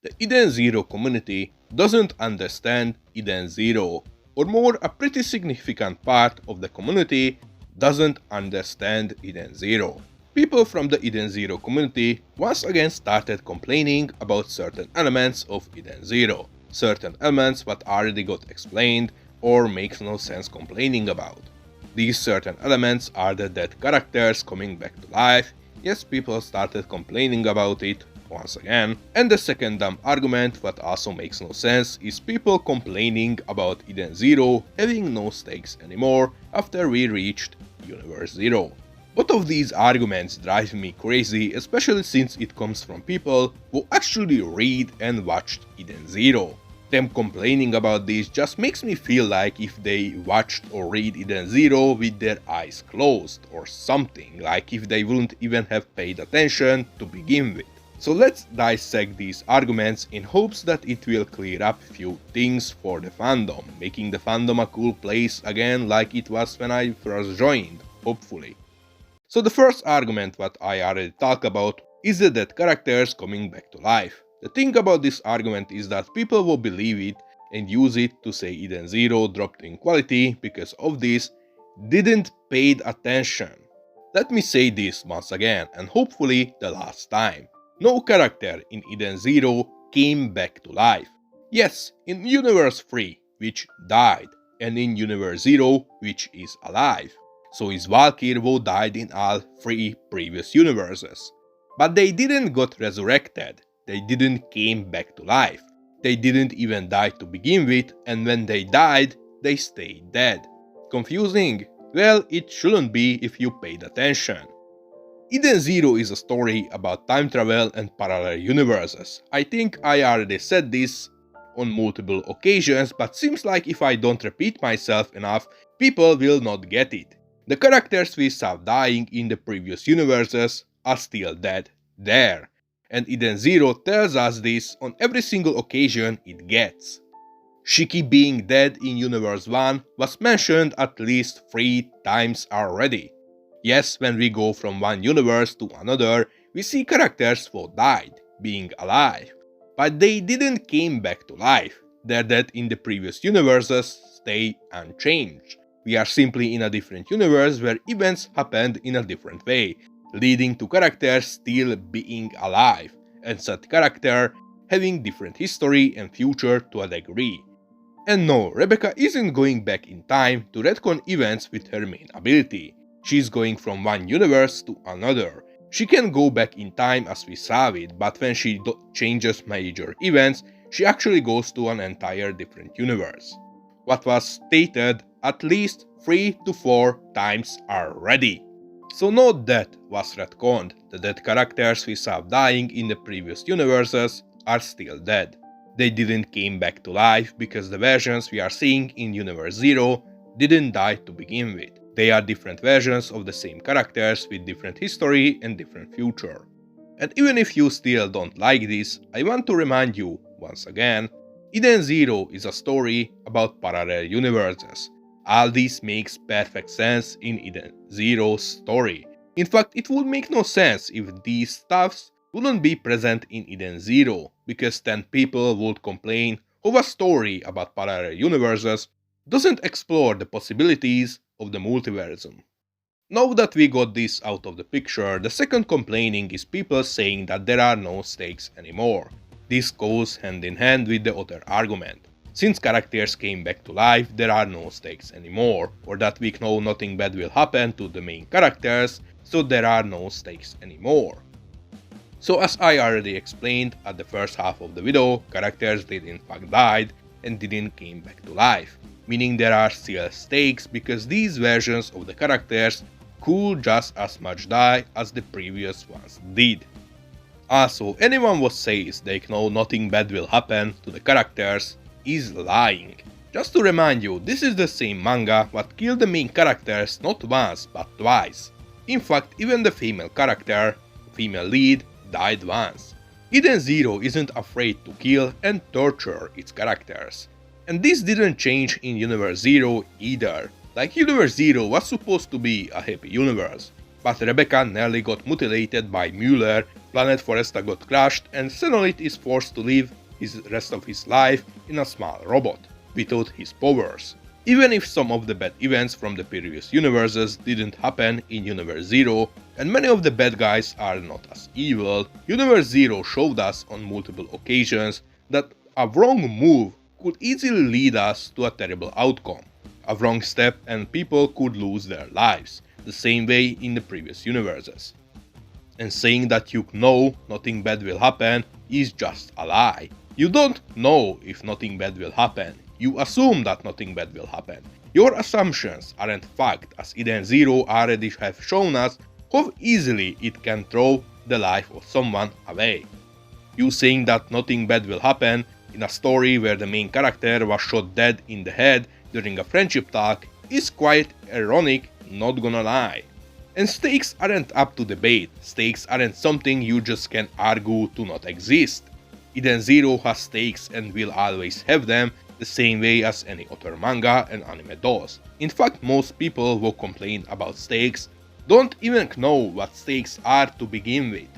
The Eden Zero community doesn't understand Eden Zero, or more, a pretty significant part of the community doesn't understand Eden Zero. People from the Eden Zero community once again started complaining about certain elements of Eden Zero, certain elements that already got explained or makes no sense complaining about. These certain elements are the dead characters coming back to life. Yes, people started complaining about it once again. And the second dumb argument that also makes no sense is people complaining about Eden Zero having no stakes anymore after we reached Universe Zero. Both of these arguments drive me crazy, especially since it comes from people who actually read and watched Eden Zero. Them complaining about this just makes me feel like if they watched or read Eden Zero with their eyes closed or something, like if they wouldn't even have paid attention to begin with. So let's dissect these arguments in hopes that it will clear up few things for the fandom, making the fandom a cool place again like it was when I first joined, hopefully. So the first argument that I already talked about is the dead characters coming back to life. The thing about this argument is that people will believe it and use it to say Eden Zero dropped in quality because of this, didn't paid attention. Let me say this once again, and hopefully the last time. No character in Eden Zero came back to life. Yes, in Universe 3, which died, and in Universe 0, which is alive. So is Valkyrie who died in all 3 previous universes. But they didn't got resurrected. They didn't came back to life. They didn't even die to begin with, and when they died, they stayed dead. Confusing? Well, it shouldn't be if you paid attention. Eden Zero is a story about time travel and parallel universes. I think I already said this on multiple occasions, but seems like if I don't repeat myself enough, people will not get it. The characters we saw dying in the previous universes are still dead there. And Eden Zero tells us this on every single occasion it gets. Shiki being dead in Universe 1 was mentioned at least 3 times already. Yes, when we go from one universe to another, we see characters who died, being alive. But they didn't came back to life. Their death in the previous universes stay unchanged. We are simply in a different universe where events happened in a different way, leading to characters still being alive, and said character having different history and future to a degree. And no, Rebecca isn't going back in time to retcon events with her main ability. She's going from one universe to another. She can go back in time as we saw it, but when she changes major events, she actually goes to an entire different universe. What was stated at least 3 to 4 times already. So no death was retconned. The dead characters we saw dying in the previous universes are still dead. They didn't came back to life because the versions we are seeing in Universe 0 didn't die to begin with. They are different versions of the same characters with different history and different future. And even if you still don't like this, I want to remind you, once again, Eden Zero is a story about parallel universes. All this makes perfect sense in Eden Zero's story. In fact, it would make no sense if these stuffs wouldn't be present in Eden Zero, because then people would complain how a story about parallel universes doesn't explore the possibilities of the multiversum. Now that we got this out of the picture, the second complaining is people saying that there are no stakes anymore. This goes hand in hand with the other argument. Since characters came back to life, there are no stakes anymore, or that we know nothing bad will happen to the main characters, so there are no stakes anymore. So as I already explained at the first half of the video, characters did in fact died and didn't came back to life, meaning there are still stakes because these versions of the characters could just as much die as the previous ones did. Also, anyone who says they know nothing bad will happen to the characters is lying. Just to remind you, this is the same manga that killed the main characters not once but twice. In fact, even the female character, female lead, died once. Eden Zero isn't afraid to kill and torture its characters. And this didn't change in Universe Zero either. Like Universe Zero was supposed to be a happy universe, but Rebecca nearly got mutilated by Mueller Planet Foresta got crushed and Senolith is forced to live his rest of his life in a small robot, without his powers. Even if some of the bad events from the previous universes didn't happen in Universe 0, and many of the bad guys are not as evil, Universe 0 showed us on multiple occasions that a wrong move could easily lead us to a terrible outcome. A wrong step and people could lose their lives, the same way in the previous universes. And saying that you know nothing bad will happen is just a lie. You don't know if nothing bad will happen, you assume that nothing bad will happen. Your assumptions aren't fact, as Eden Zero already have shown us how easily it can throw the life of someone away. You saying that nothing bad will happen in a story where the main character was shot dead in the head during a friendship talk is quite ironic, not gonna lie. And stakes aren't up to debate, stakes aren't something you just can argue to not exist. Eden Zero has stakes and will always have them, the same way as any other manga and anime does. In fact, most people who complain about stakes don't even know what stakes are to begin with.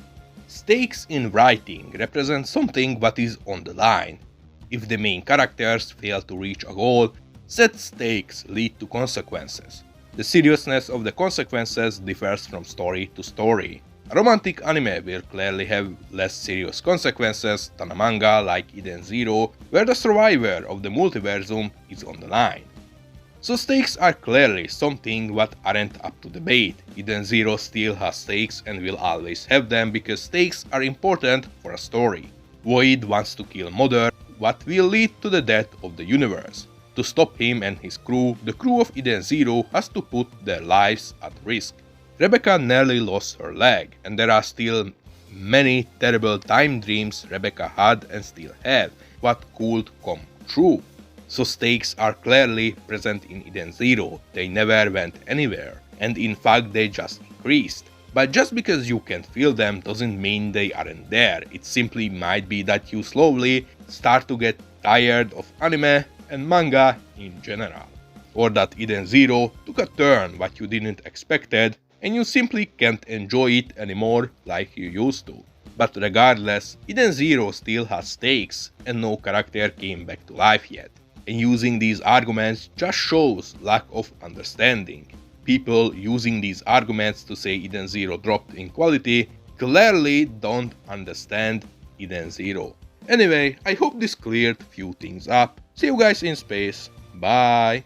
Stakes in writing represent something that is on the line. If the main characters fail to reach a goal, set stakes lead to consequences. The seriousness of the consequences differs from story to story. A romantic anime will clearly have less serious consequences than a manga like Eden Zero, where the survivor of the multiversum is on the line. So stakes are clearly something that aren't up to debate. Eden Zero still has stakes and will always have them because stakes are important for a story. Void wants to kill Mother, what will lead to the death of the universe. To stop him and his crew, the crew of Eden Zero has to put their lives at risk. Rebecca nearly lost her leg, and there are still many terrible time dreams Rebecca had and still have, what could come true. So stakes are clearly present in Eden Zero, they never went anywhere, and in fact they just increased. But just because you can feel them doesn't mean they aren't there, it simply might be that you slowly start to get tired of anime and manga in general. Or that Eden Zero took a turn what you didn't expected and you simply can't enjoy it anymore like you used to. But regardless, Eden Zero still has stakes and no character came back to life yet. And using these arguments just shows lack of understanding. People using these arguments to say Eden Zero dropped in quality clearly don't understand Eden Zero. Anyway, I hope this cleared few things up. See you guys in space. Bye!